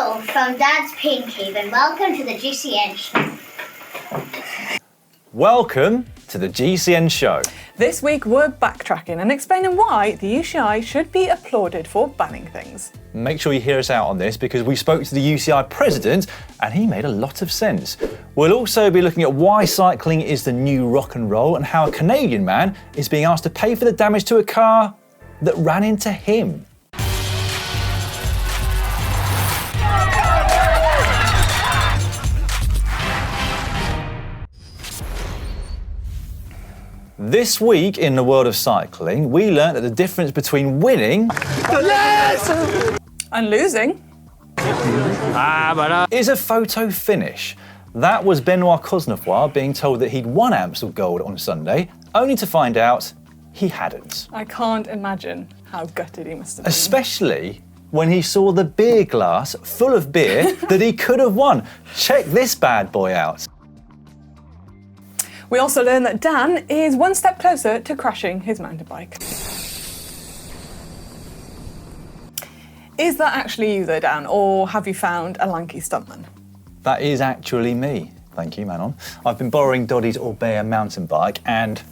Hello from Dad's Pain Cave and welcome to the GCN Show. Welcome to the GCN Show. This week we're backtracking and explaining why the UCI should be applauded for banning things. Make sure you hear us out on this because we spoke to the UCI president and he made a lot of sense. We'll also be looking at why cycling is the new rock and roll and how a Canadian man is being asked to pay for the damage to a car that ran into him. This week in the world of cycling, we learned that the difference between winning And losing is a photo finish. That was Benoit Cosnefroy being told that he'd won Amstel Gold on Sunday, only to find out he hadn't. I can't imagine how gutted he must have been. Especially when he saw the beer glass full of beer that he could have won. Check this bad boy out. We also learned that Dan is one step closer to crashing his mountain bike. Is that actually you though, Dan, or have you found a lanky stuntman? That is actually me. Thank you, Manon. I've been borrowing Doddy's Orbea mountain bike and I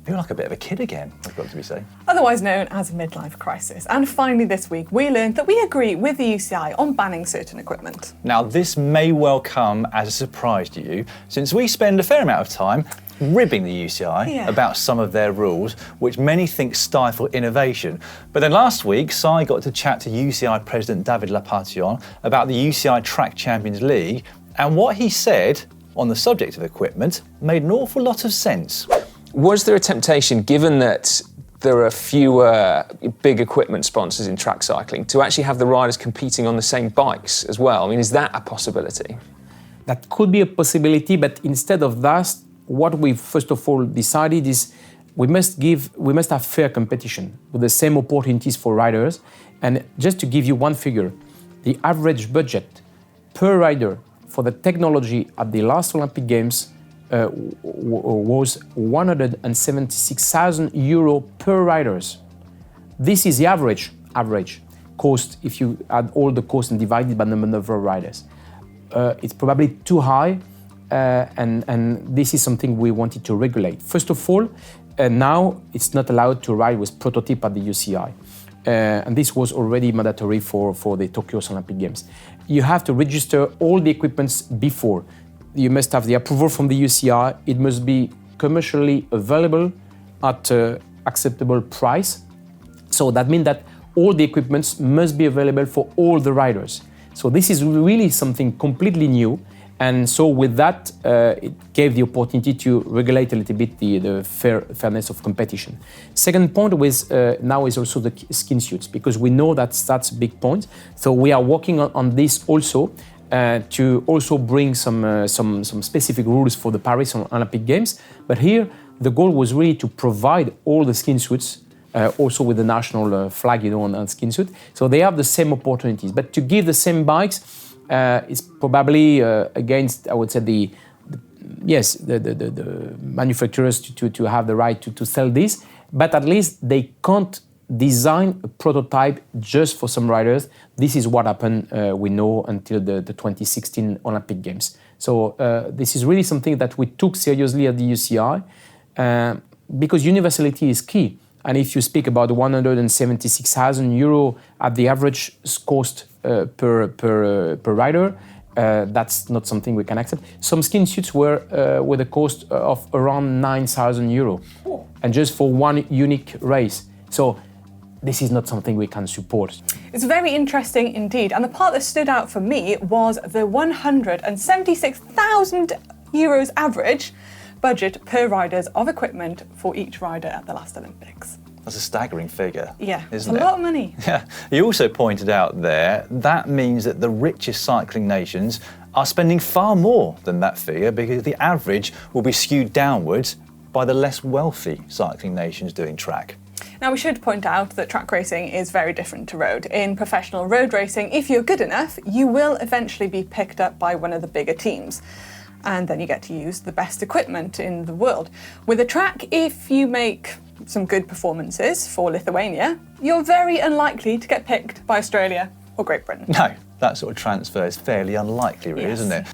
feel like a bit of a kid again, I've got to be saying. Otherwise known as a midlife crisis. And finally this week, we learned that we agree with the UCI on banning certain equipment. Now, this may well come as a surprise to you, since we spend a fair amount of time ribbing the UCI about some of their rules, which many think stifle innovation. But then last week, Si got to chat to UCI President David Lappartient about the UCI Track Champions League, and what he said on the subject of equipment made an awful lot of sense. Was there a temptation, given that there are fewer big equipment sponsors in track cycling, to actually have the riders competing on the same bikes as well? I mean, is that a possibility? That could be a possibility, but instead of that, what we first of all decided is we must have fair competition with the same opportunities for riders. And just to give you one figure, the average budget per rider for the technology at the last Olympic Games was €176,000 per riders. This is the average cost if you add all the costs and divide it by the number of riders. It's probably too high, and this is something we wanted to regulate. First of all, now it's not allowed to ride with prototype at the UCI. And this was already mandatory for the Tokyo Olympic Games. You have to register all the equipments before. You must have the approval from the UCI. It must be commercially available at an acceptable price. So that means that all the equipments must be available for all the riders. So this is really something completely new. And so with that, it gave the opportunity to regulate a little bit the fairness of competition. Second point was now is also the skin suits, because we know that's a big point. So we are working on this also to also bring some specific rules for the Paris Olympic Games. But here, the goal was really to provide all the skin suits, also with the national flag, on skin suit. So they have the same opportunities. But to give the same bikes, is probably against, I would say, the manufacturers to have the right to sell this, but at least they can't design a prototype just for some riders. This is what happened, we know, until the 2016 Olympic Games. So this is really something that we took seriously at the UCI, because universality is key. And if you speak about €176,000 at the average cost per rider, that's not something we can accept. Some skin suits were with a cost of around €9,000, and just for one unique race. So this is not something we can support. It's very interesting indeed. And the part that stood out for me was the €176,000 average budget per riders of equipment for each rider at the last Olympics. That's a staggering figure, yeah, isn't it? It's a lot of money. Yeah. He also pointed out there that means that the richest cycling nations are spending far more than that figure, because the average will be skewed downwards by the less wealthy cycling nations doing track. Now, we should point out that track racing is very different to road. In professional road racing, if you're good enough, you will eventually be picked up by one of the bigger teams. And then you get to use the best equipment in the world. With a track, if you make some good performances for Lithuania, you're very unlikely to get picked by Australia or Great Britain. No, that sort of transfer is fairly unlikely, really, Yes. isn't it?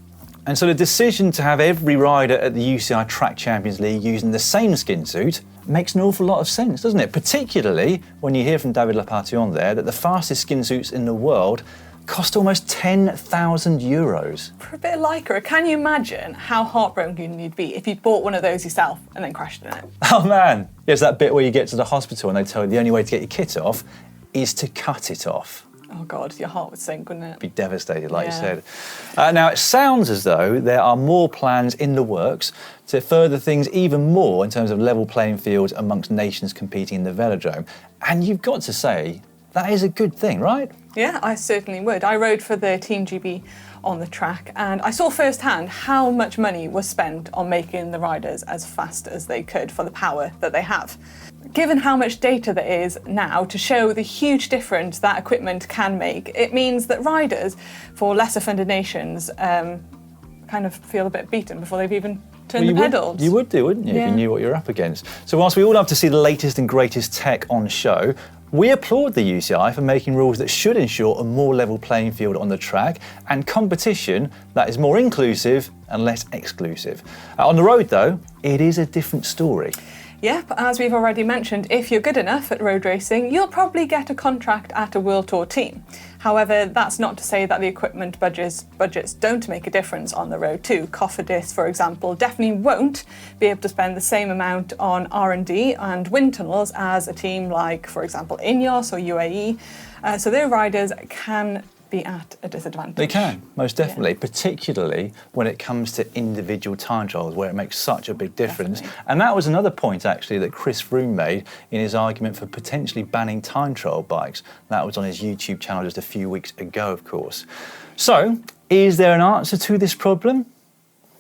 And so the decision to have every rider at the UCI Track Champions League using the same skin suit makes an awful lot of sense, doesn't it? Particularly when you hear from David Lappartient there that the fastest skin suits in the world cost almost €10,000. For a bit of Lycra, can you imagine how heartbroken you'd be if you bought one of those yourself and then crashed in it? Oh man, there's that bit where you get to the hospital and they tell you the only way to get your kit off is to cut it off. Oh God, your heart would sink, wouldn't it? Be devastated, like you Yeah. said. Now, it sounds as though there are more plans in the works to further things even more in terms of level playing fields amongst nations competing in the velodrome. And you've got to say, that is a good thing, right? Yeah, I certainly would. I rode for the Team GB on the track and I saw firsthand how much money was spent on making the riders as fast as they could for the power that they have. Given how much data there is now to show the huge difference that equipment can make, it means that riders for lesser funded nations kind of feel a bit beaten before they've even turned the pedals. You would do, wouldn't you, if Yeah. you knew what you're up against? So whilst we all love to see the latest and greatest tech on show, we applaud the UCI for making rules that should ensure a more level playing field on the track and competition that is more inclusive and less exclusive. On the road, though, it is a different story. Yep, as we've already mentioned, if you're good enough at road racing, you'll probably get a contract at a World Tour team. However, that's not to say that the equipment budgets don't make a difference on the road too. Cofidis, for example, definitely won't be able to spend the same amount on R&D and wind tunnels as a team like, for example, Ineos or UAE. So their riders can be at a disadvantage. They can, most definitely, particularly when it comes to individual time trials where it makes such a big difference. Definitely. And that was another point actually that Chris Froome made in his argument for potentially banning time trial bikes. That was on his YouTube channel just a few weeks ago, of course. So, is there an answer to this problem?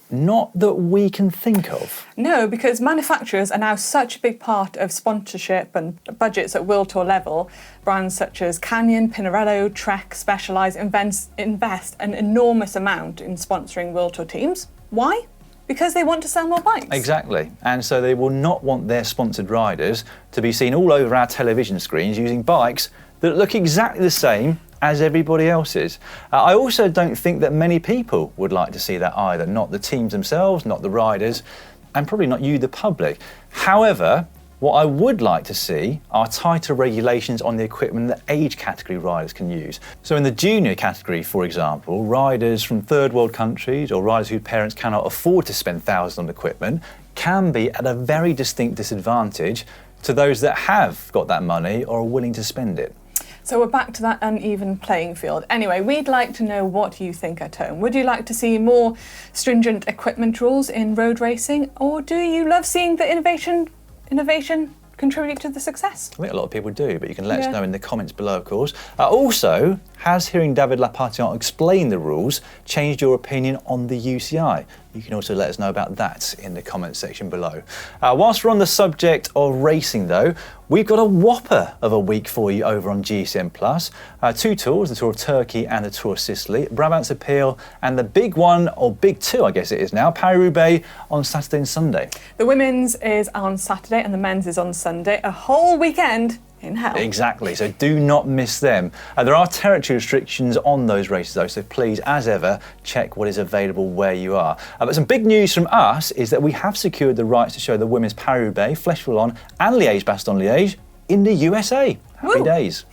Not that we can think of. No, because manufacturers are now such a big part of sponsorship and budgets at World Tour level. Brands such as Canyon, Pinarello, Trek, Specialized invest an enormous amount in sponsoring World Tour teams. Why? Because they want to sell more bikes. Exactly. And so they will not want their sponsored riders to be seen all over our television screens using bikes that look exactly the same as everybody else's. I also don't think that many people would like to see that either, not the teams themselves, not the riders, and probably not you, the public. However, what I would like to see are tighter regulations on the equipment that age category riders can use. So in the junior category, for example, riders from third world countries or riders whose parents cannot afford to spend thousands on equipment can be at a very distinct disadvantage to those that have got that money or are willing to spend it. So we're back to that uneven playing field. Anyway, we'd like to know what you think at home. Would you like to see more stringent equipment rules in road racing, or do you love seeing the innovation contribute to the success? I think a lot of people do, but you can let us Yeah. know in the comments below, of course. Also, has hearing David Lappartient explain the rules changed your opinion on the UCI? You can also let us know about that in the comments section below. Whilst we're on the subject of racing, though, we've got a whopper of a week for you over on GCN+. Two tours, the Tour of Turkey and the Tour of Sicily, Brabant's Appeal, and the big one, or big two, I guess it is now, Paris-Roubaix on Saturday and Sunday. The women's is on Saturday and the men's is on Sunday. A whole weekend in hell. Exactly, so do not miss them. There are territory restrictions on those races though, so please, as ever, check what is available where you are. But some big news from us is that we have secured the rights to show the women's Paris-Roubaix, Flèche-Wallonne and Liège-Bastogne-Liège in the USA. Happy Woo. days.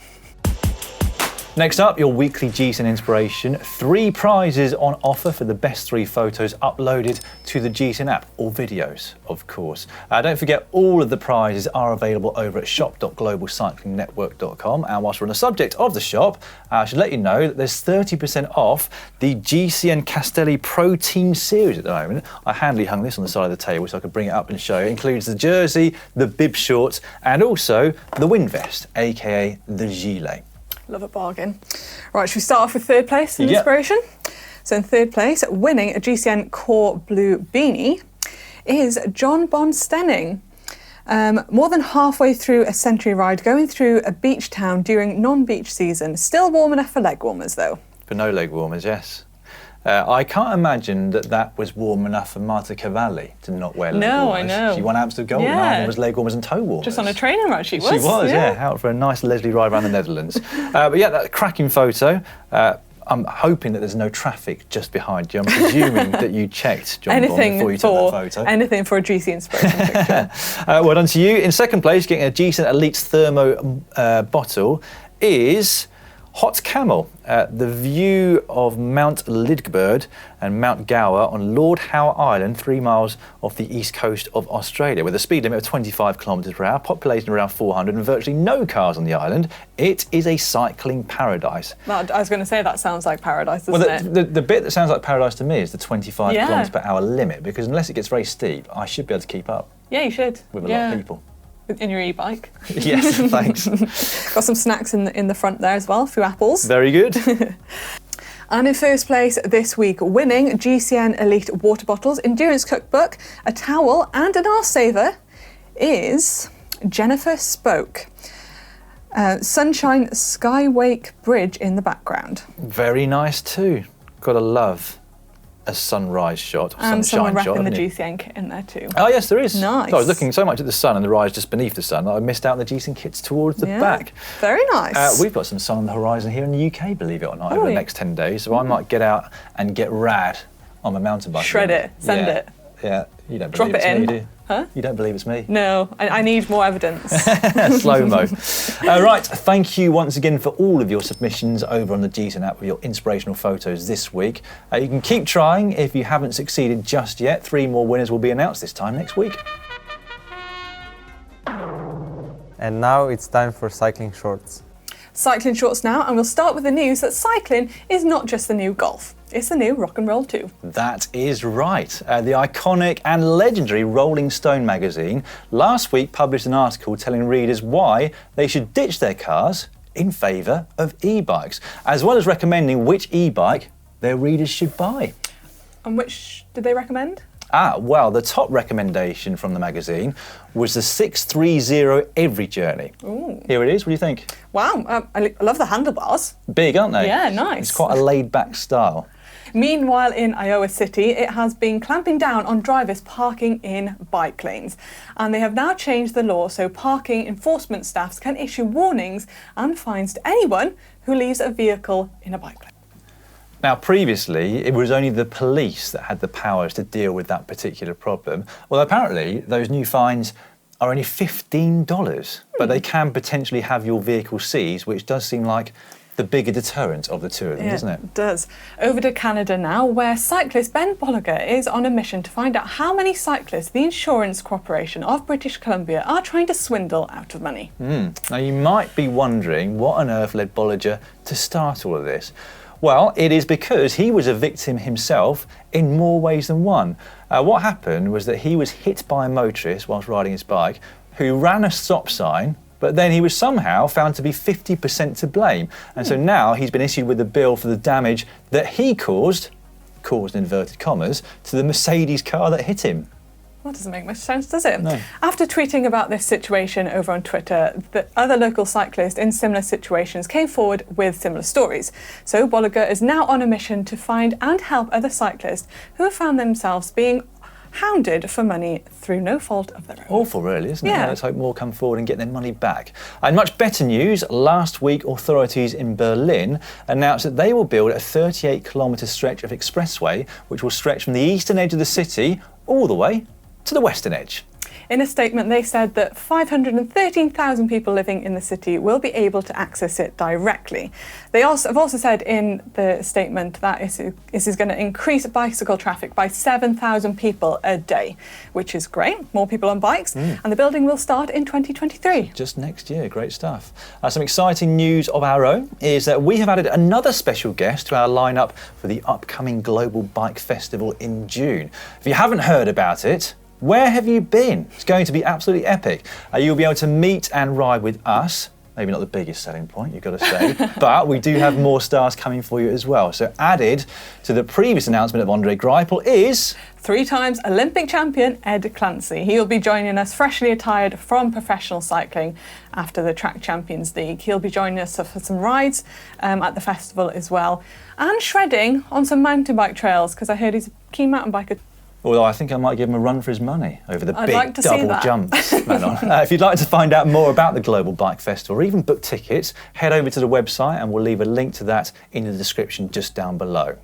Next up, your weekly GCN Inspiration. 3 prizes on offer for the best 3 photos uploaded to the GCN app, or videos, of course. Don't forget, all of the prizes are available over at shop.globalcyclingnetwork.com. And whilst we're on the subject of the shop, I should let you know that there's 30% off the GCN Castelli Pro Team Series at the moment. I handily hung this on the side of the table so I could bring it up and show you. It includes the jersey, the bib shorts, and also the wind vest, aka the gilet. Love a bargain. Right, should we start off with third place in Yep. Inspiration? So in third place, winning a GCN Core Blue beanie, is John Bonstenning. More than halfway through a century ride, going through a beach town during non-beach season. Still warm enough for leg warmers though. For no leg warmers, yes. I can't imagine that was warm enough for Marta Cavalli to not wear leg warmers. No, I know. She won Amsterdam Gold and neither was leg warmers and toe warmers. Just on a training ride, she was. She was, yeah, out for a nice leisurely ride around the Netherlands. But yeah, that cracking photo. I'm hoping that there's no traffic just behind you. I'm presuming that you checked, John Bond, before you took that photo. Anything for a GCN Inspiration picture. Well done to you. In second place, getting a GCN Elite Thermo bottle is Hot Camel. The view of Mount Lidgbird and Mount Gower on Lord Howe Island, 3 miles off the east coast of Australia, with a speed limit of 25 kilometres per hour, population around 400 and virtually no cars on the island. It is a cycling paradise. I was going to say, that sounds like paradise, doesn't it? The bit that sounds like paradise to me is the 25 kilometres per hour limit, because unless it gets very steep, I should be able to keep up. Yeah, you should. With a lot of people. In your e-bike. Yes, thanks. Got some snacks in the front there as well, a few apples. Very good. And in first place this week, winning GCN Elite water bottles, endurance cookbook, a towel and an arse saver, is Jennifer Spoke. Sunshine Skywake Bridge in the background. Very nice too. Gotta love a sunrise shot, or and someone sunshine shot. wrapping the GCN kit in there too. Oh yes, there is. Nice. So I was looking so much at the sun and the rise just beneath the sun that I missed out on the GCN kits towards the back. Very nice. We've got some sun on the horizon here in the UK, believe it or not, over the next 10 days. So I might get out and get rad on my mountain bike. Shred it, send it. Yeah, you don't believe it's me, do you? Huh? You don't believe it's me? No, I need more evidence. Slow-mo. Right, thank you once again for all of your submissions over on the GCN app with your inspirational photos this week. You can keep trying if you haven't succeeded just yet. 3 more winners will be announced this time next week. And now it's time for cycling shorts. Cycling shorts now, and we'll start with the news that cycling is not just the new golf. It's the new rock and roll too. That is right. The iconic and legendary Rolling Stone magazine last week published an article telling readers why they should ditch their cars in favour of e-bikes, as well as recommending which e-bike their readers should buy. And which did they recommend? Well, the top recommendation from the magazine was the 630 Every Journey. Ooh. Here it is. What do you think? Wow, I love the handlebars. Big, aren't they? Yeah, nice. It's quite a laid-back style. Meanwhile, in Iowa City, it has been clamping down on drivers parking in bike lanes. And they have now changed the law so parking enforcement staffs can issue warnings and fines to anyone who leaves a vehicle in a bike lane. Now, previously, it was only the police that had the powers to deal with that particular problem. Well, apparently, those new fines are only $15, but they can potentially have your vehicle seized, which does seem like the bigger deterrent of the two of them, doesn't it? It does. Over to Canada now, where cyclist Ben Bolliger is on a mission to find out how many cyclists the Insurance Corporation of British Columbia are trying to swindle out of money. Now, you might be wondering what on earth led Bolliger to start all of this. Well, it is because he was a victim himself in more ways than one. What happened was that he was hit by a motorist whilst riding his bike who ran a stop sign, but then he was somehow found to be 50% to blame. And so now he's been issued with a bill for the damage that he caused in inverted commas, to the Mercedes car that hit him. That doesn't make much sense, does it? No. After tweeting about this situation over on Twitter, the other local cyclists in similar situations came forward with similar stories. So Bolliger is now on a mission to find and help other cyclists who have found themselves being hounded for money through no fault of their own. Awful, really, isn't it? Yeah. Let's hope more come forward and get their money back. And much better news, last week authorities in Berlin announced that they will build a 38-kilometre stretch of expressway which will stretch from the eastern edge of the city all the way to the western edge. In a statement, they said that 513,000 people living in the city will be able to access it directly. They have also said in the statement that this is going to increase bicycle traffic by 7,000 people a day, which is great. More people on bikes, and the building will start in 2023. Just next year, great stuff. Some exciting news of our own is that we have added another special guest to our lineup for the upcoming Global Bike Festival in June. If you haven't heard about it, where have you been? It's going to be absolutely epic. You'll be able to meet and ride with us, Maybe not the biggest selling point, you've got to say, but we do have more stars coming for you as well. So added to the previous announcement of Andre Greipel is... 3 times Olympic champion Ed Clancy. He'll be joining us freshly attired from professional cycling after the Track Champions League. He'll be joining us for some rides at the festival as well, and shredding on some mountain bike trails, because I heard he's a keen mountain biker. Although I think I might give him a run for his money over the I'd big like to see double that. jumps. Manon. If you'd like to find out more about the Global Bike Festival or even book tickets, head over to the website and we'll leave a link to that in the description just down below.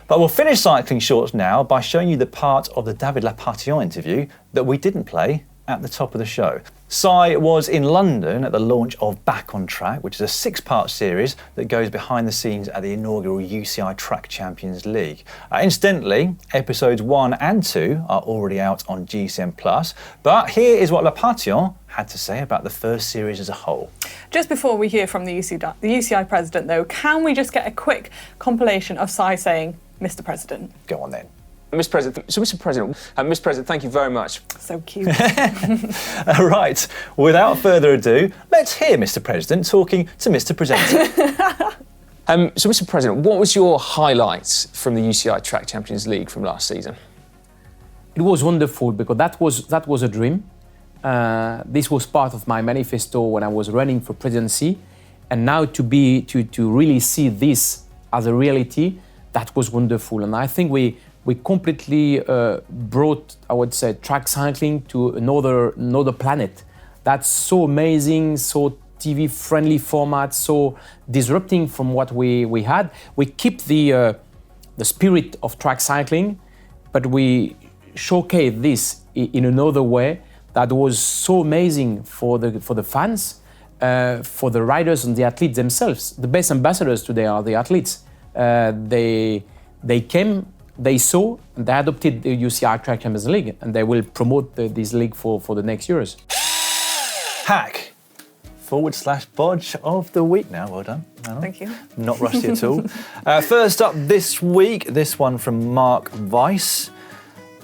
But we'll finish cycling shorts now by showing you the part of the David Lappartient interview that we didn't play at the top of the show. Si was in London at the launch of Back on Track, which is a 6-part series that goes behind the scenes at the inaugural UCI Track Champions League. Incidentally, episodes 1 and 2 are already out on GCN+, but here is what Lappartient had to say about the first series as a whole. Just before we hear from the UCI president, though, can we just get a quick compilation of Si saying, Mr. President? Go on then. Mr. President, thank you very much. So cute. Right, without further ado, let's hear Mr. President talking to Mr. Presenter. So, Mr. President, what was your highlights from the UCI Track Champions League from last season? It was wonderful because that was a dream. This was part of my manifesto when I was running for presidency, and now to really see this as a reality, that was wonderful. And I think we completely brought, I would say, track cycling to another planet. That's so amazing, so TV-friendly format, so disrupting from what we had. We keep the spirit of track cycling, but we showcase this in another way that was so amazing for the fans, for the riders and the athletes themselves. The best ambassadors today are the athletes. They came, they saw, and they adopted the UCI Track Champions League, and they will promote this league for the next years. Hack /Bodge of the week now. Well done, Manon. Thank you. Not rusty at all. First up this week, this one from Mark Weiss.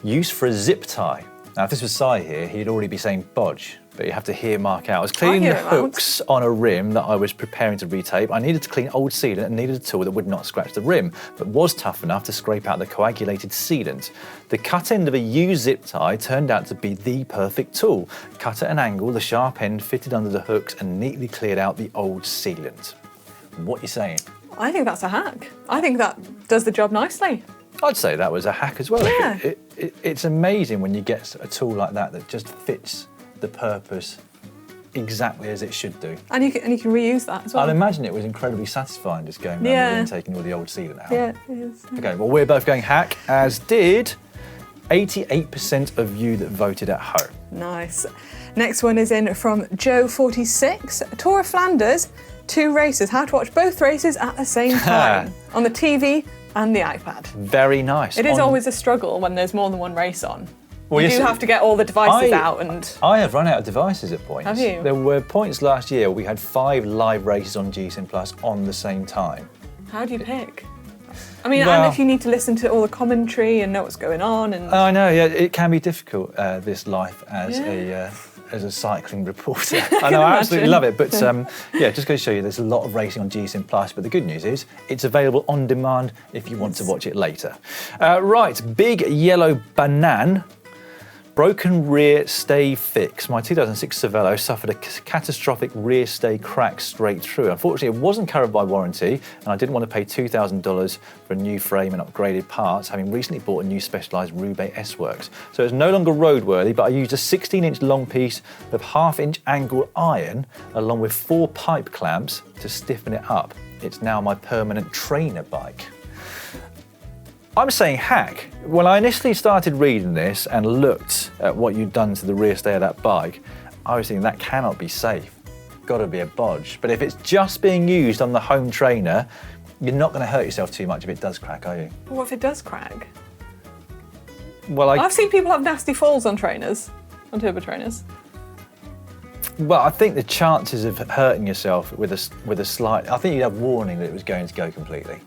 Use for a zip tie. Now, if this was Si here, he'd already be saying Bodge, but you have to hear Mark out. I was cleaning the hooks on a rim that I was preparing to retape. I needed to clean old sealant and needed a tool that would not scratch the rim, but was tough enough to scrape out the coagulated sealant. The cut end of a used zip tie turned out to be the perfect tool. Cut at an angle, the sharp end fitted under the hooks and neatly cleared out the old sealant. What are you saying? I think that's a hack. I think that does the job nicely. I'd say that was a hack as well. Yeah. It's amazing when you get a tool like that just fits the purpose exactly as it should do. And you can reuse that as well. I'd imagine it was incredibly satisfying just going around the room taking all the old sealant out. Yeah, it is. Okay, well, we're both going hack, as did 88% of you that voted at home. Nice. Next one is in from Joe46. Tour of Flanders, 2 races. How to watch both races at the same time on the TV and the iPad. Very nice. It is always a struggle when there's more than one race on. Well, you do have to get all the devices out and... I have run out of devices at points. Have you? There were points last year where we had 5 live races on GCN Plus on the same time. How do you pick? I mean, Well, and if you need to listen to all the commentary and know what's going on and... I know, yeah, it can be difficult, this life as a cycling reporter. I know, I absolutely love it, but yeah, just going to show you there's a lot of racing on GCN Plus, but the good news is it's available on demand if you want to watch it later. Right, Big Yellow Banan. Broken rear stay fix. My 2006 Cervelo suffered a catastrophic rear stay crack straight through. Unfortunately, it wasn't covered by warranty, and I didn't want to pay $2,000 for a new frame and upgraded parts, having recently bought a new specialised Roubaix S-Works. So it's no longer roadworthy, but I used a 16-inch long piece of half-inch angle iron, along with 4 pipe clamps to stiffen it up. It's now my permanent trainer bike. I'm saying hack. When I initially started reading this and looked at what you'd done to the rear stay of that bike, I was thinking that cannot be safe. Got to be a bodge. But if it's just being used on the home trainer, you're not going to hurt yourself too much if it does crack, are you? But what if it does crack? Well, I've seen people have nasty falls on trainers, on turbo trainers. Well, I think the chances of hurting yourself with a slight, I think you'd have warning that it was going to go completely.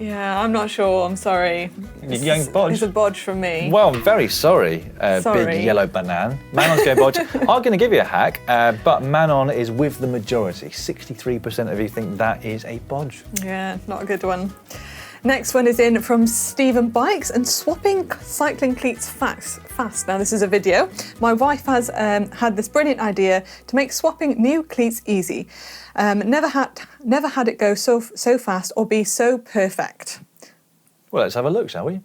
Yeah, I'm not sure. I'm sorry. You're going bodge? It's a bodge from me. Well, very sorry, Sorry. big yellow banana. Manon's going bodge. I'm going to give you a hack, but Manon is with the majority. 63% of you think that is a bodge. Yeah, not a good one. Next one is in from Stephen Bikes and swapping cycling cleats fast. Now this is a video. My wife has had this brilliant idea to make swapping new cleats easy. Never had it go so fast or be so perfect. Well, let's have a look, shall we?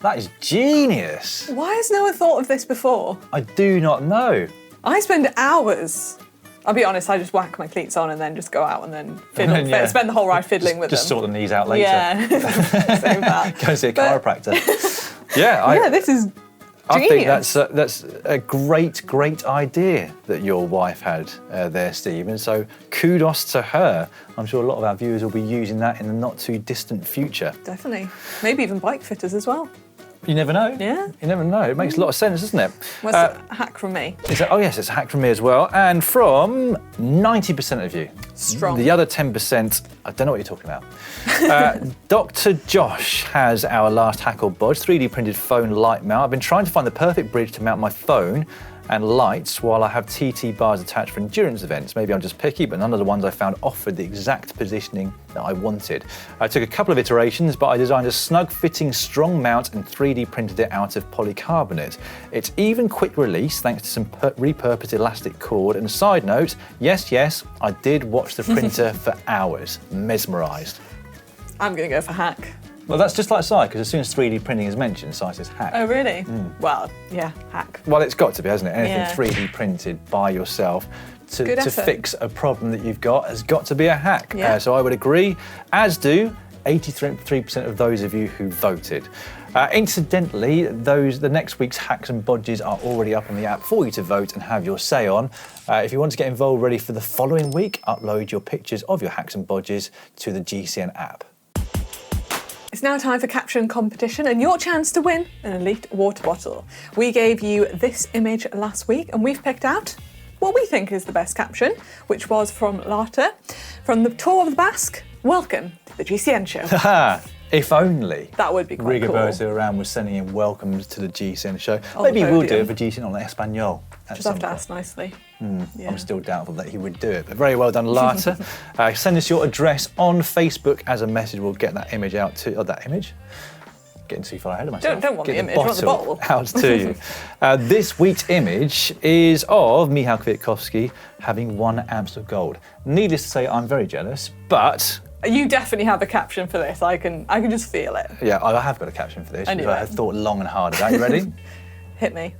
That is genius. Why has no one thought of this before? I do not know. I spend hours. I'll be honest, I just whack my cleats on and then just go out and then fiddle, Yeah. spend the whole ride fiddling with them. Just sort the knees out later. Yeah, same that. Go see a But- chiropractor. Yeah, This is I think genius. that's a great idea that your wife had there, Stephen. So kudos to her. I'm sure a lot of our viewers will be using that in the not too distant future. Definitely. Maybe even bike fitters as well. You never know. Yeah. You never know. It makes a lot of sense, doesn't it? What's a hack from me? Oh yes, it's a hack from me as well, and from 90% of you. Strong. The other 10%, I don't know what you're talking about. Dr. Josh has our last hack or bodge, 3D printed phone light mount. I've been trying to find the perfect bridge to mount my phone and lights while I have TT bars attached for endurance events. Maybe I'm just picky, but none of the ones I found offered the exact positioning that I wanted. I took a couple of iterations, but I designed a snug fitting strong mount and 3D printed it out of polycarbonate. It's even quick release thanks to some repurposed elastic cord. And a side note, yes, I did watch the printer for hours, mesmerised. I'm going to go for hack. Well, that's just like Sai, because as soon as 3D printing is mentioned, Sai says hack. Oh, really? Well, yeah, hack. Well, it's got to be, hasn't it? Anything Yeah. 3D printed by yourself to Good effort. fix a problem that you've got has got to be a hack. Yeah. So I would agree, as do 83% of those of you who voted. Incidentally, the next week's hacks and bodges are already up on the app for you to vote and have your say on. If you want to get involved ready for the following week, upload your pictures of your hacks and bodges to the GCN app. It's now time for Caption Competition and your chance to win an Elite water bottle. We gave you this image last week and we've picked out what we think is the best caption, which was from Larta. From the Tour of the Basque, welcome to the GCN show. If only That would be quite cool. Rigoberto around was sending in welcomes to the GCN show. On Maybe the we'll do podium. it for GCN on Espanol. at Just some have to point. ask nicely. Yeah. I'm still doubtful that he would do it, but very well done, Larta. Send us your address on Facebook as a message. We'll get that image out to that image. Getting too far ahead of myself. Don't want Get the image, want the bottle. out to you. This week's image is of Michał Kwiatkowski having won Amstel Gold. Needless to say, I'm very jealous, but You definitely have a caption for this. I can just feel it. yeah, I have got a caption for this. I knew because I it. have thought long and hard about it. You ready? Hit me.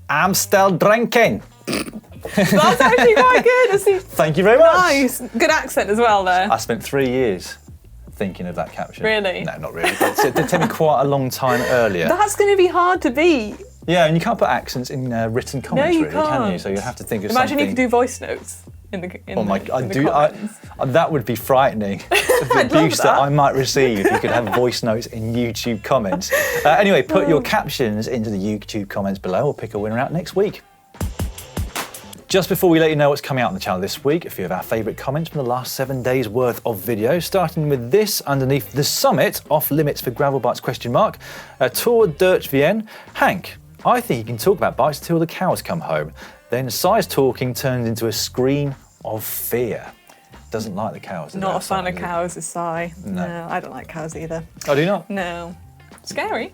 Amstel drinking. That's actually quite good. That's Thank you very much. nice. Good accent as well there. I spent 3 years thinking of that caption. Really? No, not really. But it did take me quite a long time earlier. That's going to be hard to beat. Yeah, and you can't put accents in written comments, you really, can you? can't. So you have to think of Imagine something. you could do voice notes in the Oh my! the, I in the do. comments. That would be frightening. The I'd love abuse that that. I might receive if you could have voice notes in YouTube comments. Anyway, put your captions into the YouTube comments below. We'll pick a winner out next week. Just before we let you know what's coming out on the channel this week, a few of our favourite comments from the last 7 days worth of videos, starting with this underneath the summit, off limits for gravel bikes, ? Tour Dirt Vienne. Hank, I think you can talk about bikes until the cows come home. Then size talking turns into a scream of fear. Doesn't like the cows. Not a fan of outside, cows, is Si. No. No, I don't like cows either. Oh, do you not? No. Scary.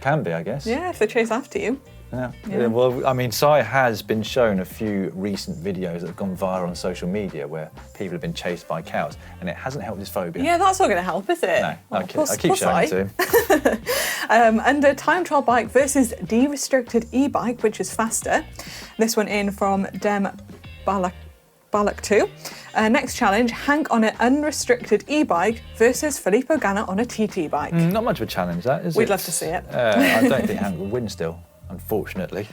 Can be, I guess. Yeah, if they chase after you. Yeah. Yeah. Well, I mean, Si has been shown a few recent videos that have gone viral on social media where people have been chased by cows, and it hasn't helped his phobia. Yeah, that's not going to help, is it? No, Oh, I keep showing it to him. And a time trial bike versus de-restricted e-bike, which is faster. This one in from Dem Balak 2. Next challenge, Hank on an unrestricted e-bike versus Filippo Ganna on a TT bike. Not much of a challenge, that, is it? We'd love to see it. I don't think Hank will win still, unfortunately.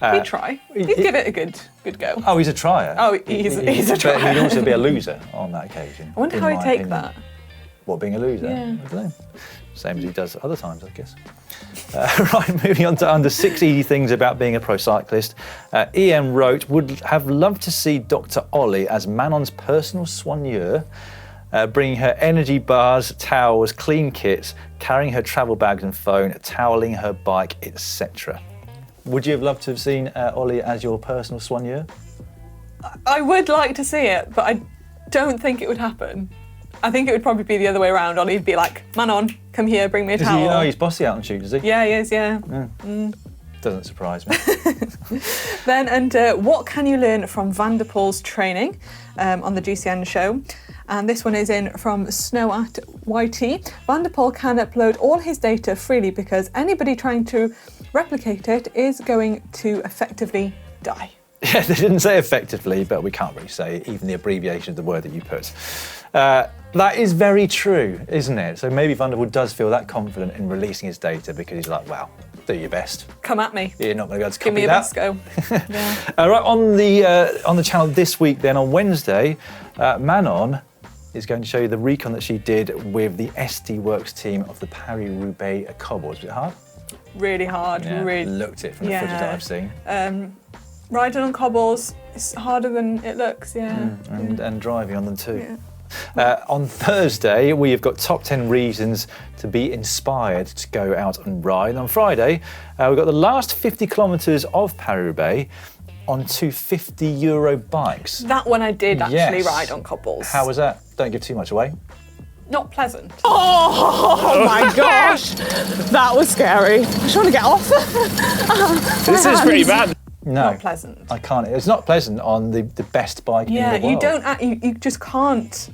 He'd try. He'd give it a good go. Oh, he's a trier. Oh, he's a But trier. he'd also be a loser on that occasion. I wonder how he'd take that. What, being a loser? Yeah. I don't know. Same as he does other times, I guess. Right, moving on to under 6 easy things about being a pro cyclist. EM wrote, would have loved to see Dr. Ollie as Manon's personal soigneur, bringing her energy bars, towels, clean kits, carrying her travel bags and phone, toweling her bike, etc. Would you have loved to have seen Ollie as your personal soigneur? I would like to see it, but I don't think it would happen. I think it would probably be the other way around. Ollie'd be like, Manon, come here, bring me a towel. He's bossy out on shoot, is he? Yeah, he is, yeah. Doesn't surprise me. Then, and what can you learn from Van der Poel's training on the GCN show? And this one is in from Snow at YT. Van der Poel can upload all his data freely because anybody trying to replicate it is going to effectively die. Yeah, they didn't say effectively, but we can't really say even the abbreviation of the word that you put. That is very true, isn't it? So maybe Van der Poel does feel that confident in releasing his data because he's like, well, do your best. Come at me. You're not going to be able to Give copy me a that. best go. Yeah. Right, on the channel this week then, on Wednesday, Manon is going to show you the recon that she did with the SD Works team of the Paris-Roubaix cobbles. Was it hard? Really hard. Yeah, Really. looked it from the footage that I've seen. Riding on cobbles is harder than it looks, yeah. And driving on them too. Yeah. On Thursday, we have got top 10 reasons to be inspired to go out and ride. And on Friday, we've got the last 50 kilometres of Paris-Roubaix on two €50 bikes. That one I did actually Yes. ride on cobbles. How was that? Don't give too much away. Not pleasant. Oh my gosh, that was scary. I just want to get off. This is pretty bad. No, Not pleasant. I can't. It's not pleasant on the best bike in the world. You don't. You just can't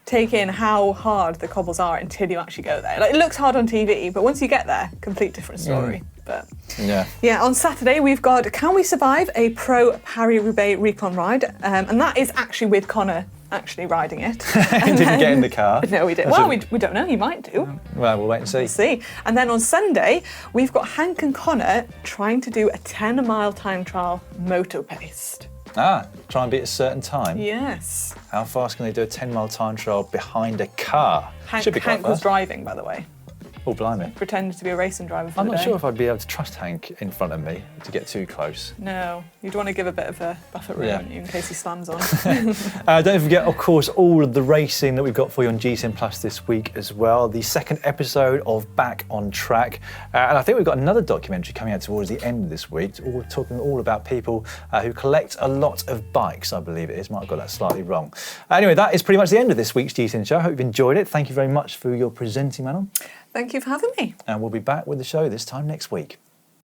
take in how hard the cobbles are until you actually go there. Like, it looks hard on TV, but once you get there, complete different story. But Yeah. on Saturday we've got Can We Survive a Pro Paris-Roubaix Recon Ride, and that is actually with Connor actually riding it. He didn't get in the car. No, we didn't. Well, we don't know. He might do. Well, we'll wait and see. We'll see. And then on Sunday, we've got Hank and Connor trying to do a 10-mile time trial moto-paced. Try and beat a certain time. Yes. How fast can they do a 10-mile time trial behind a car? Should be quite Hank was fast. driving, by the way. Oh, blimey. Pretended to be a racing driver for I'm the not day. sure if I'd be able to trust Hank in front of me to get too close. No, you'd want to give a bit of a buffer room, wouldn't you, in case he slams on. Don't forget, of course, all of the racing that we've got for you on GCN Plus this week as well. The second episode of Back on Track. And I think we've got another documentary coming out towards the end of this week, talking all about people who collect a lot of bikes, I believe it is. Might have got that slightly wrong. Anyway, that is pretty much the end of this week's GCN show. I hope you've enjoyed it. Thank you very much for your presenting, Manon. Thank you for having me. And we'll be back with the show this time next week.